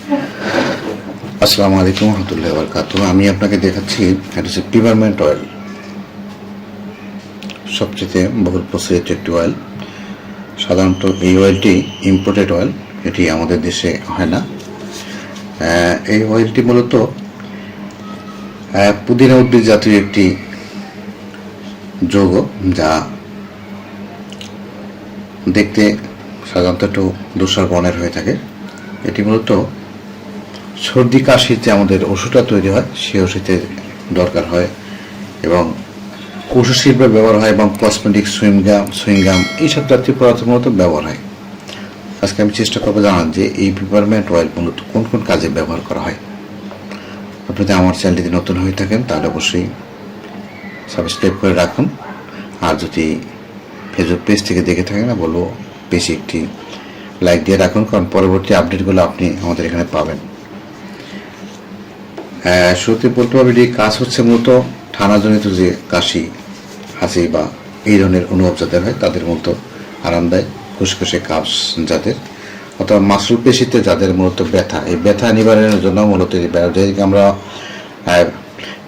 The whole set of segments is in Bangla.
আসসালামু আলাইকুম রহমতুল্লাহি ওয়া বারাকাতুহু। আমি আপনাকে দেখাচ্ছি এটা হচ্ছে পিপারমেন্ট অয়েল, সবচেয়ে বহুল প্রচলিত একটি অয়েল। সাধারণত এই অয়েলটি ইম্পোর্টেড অয়েল, এটি আমাদের দেশে হয় না। এই অয়েলটি মূলত পুদিনা উদ্ভিদ জাতীয় একটি যৌগ, যা দেখতে সাধারণত একটু ধূসর বর্ণের হয়ে থাকে। এটি মূলত সর্দি কাশিতে আমাদের ওষুধটা তৈরি হয়, সেই ওষুধে দরকার হয় এবং ওষুধ শিল্পে ব্যবহার হয় এবং কসমেটিক সুইংগাম এইসব জাতীয় পদার্থ মূলত ব্যবহার হয়। আজকে আমি চেষ্টা করবো জানার যে এই পিপারমেন্ট অয়েল মূলত কোন কোন কাজে ব্যবহার করা হয়। আপনি যদি আমার চ্যানেলটিতে নতুন হয়ে থাকেন তাহলে অবশ্যই সাবস্ক্রাইব করে রাখুন, আর যদি ফেসবুক পেজ থেকে দেখে থাকেন না বলবো পেজে একটি লাইক দিয়ে রাখুন, কারণ পরবর্তী আপডেটগুলো আপনি আমাদের এখানে পাবেন। শুরুতে বলতে হবে এটি কাজ হচ্ছে মূলত ঠান্ডাজনিত যে কাশি, হাসি বা এই ধরনের অনুভব যাদের হয় তাদের মূলত আরাম দেয়। খুসখুসে কাশ যাদের, অথবা মাসল পেশিতে যাদের মূলত ব্যথা, এই ব্যথা নিবারণের জন্য মূলত যেদিকে আমরা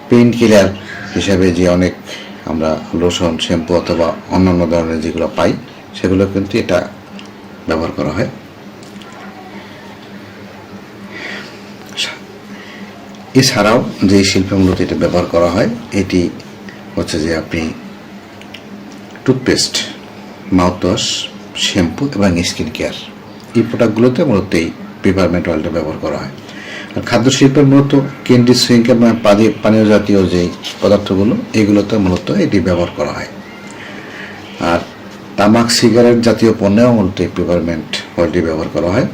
পেইন কিলার হিসাবে যে অনেক আমরা লোশন, শ্যাম্পু অথবা অন্যান্য ধরনের যেগুলো পাই সেগুলো কিন্তু এটা ব্যবহার করা হয়। এছাড়াও যে শিল্পে মূলত এটা ব্যবহার করা হয় এটি হচ্ছে যে আপনি টুথপেস্ট, মাউথওয়াশ, শ্যাম্পু এবং স্কিন কেয়ার এই প্রোডাক্টগুলোতে মূলত এই পিপারমেন্ট অয়েলটা ব্যবহার করা হয়। আর খাদ্য শিল্পের মূলত ক্যান্ডি, সুইংগাম এবং পানীয় জাতীয় যে পদার্থগুলো এগুলোতে মূলত এটি ব্যবহার করা হয়। আর তামাক, সিগারেট জাতীয় পণ্যেও মূলত এই পিপারমেন্ট অয়েলটি ব্যবহার করা হয়।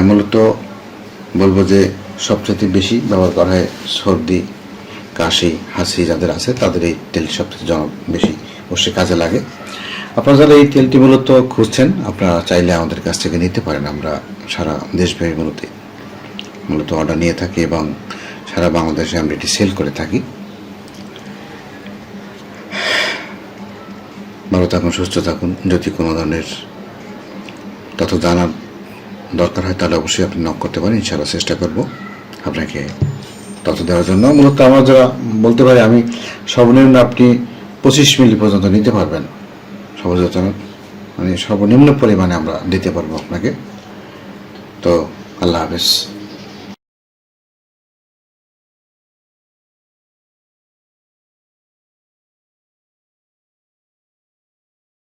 মূলত বলবো যে সবচেয়ে বেশি ব্যবহার করা হয় সর্দি, কাশি, হাসি যাদের আছে তাদের এই তেলটি সবচেয়ে বেশি অবশ্যই কাজে লাগে। আপনারা যারা এই তেলটি মূলত খুঁজছেন আপনারা চাইলে আমাদের কাছ থেকে নিতে পারেন। আমরা সারা দেশব্যাপী মূলত অর্ডার নিয়ে থাকি এবং সারা বাংলাদেশে আমরা এটি সেল করে থাকি। ভালো থাকুন, সুস্থ থাকুন। যদি কোনো ধরনের তথ্য জানার দরকার হয় তাহলে অবশ্যই আপনি নক করতে পারেন, ইনশাআল্লাহ চেষ্টা করব আপনাকে তথ্য দেওয়ার জন্য। মূলত আমরা যারা বলতে পারি আমি সর্বনিম্ন আপনি 25 মিলি পর্যন্ত নিতে পারবেন, সর্বনিম্ন পরিমাণে আমরা দিতে পারবো আপনাকে। তো আল্লাহ হাফেজ।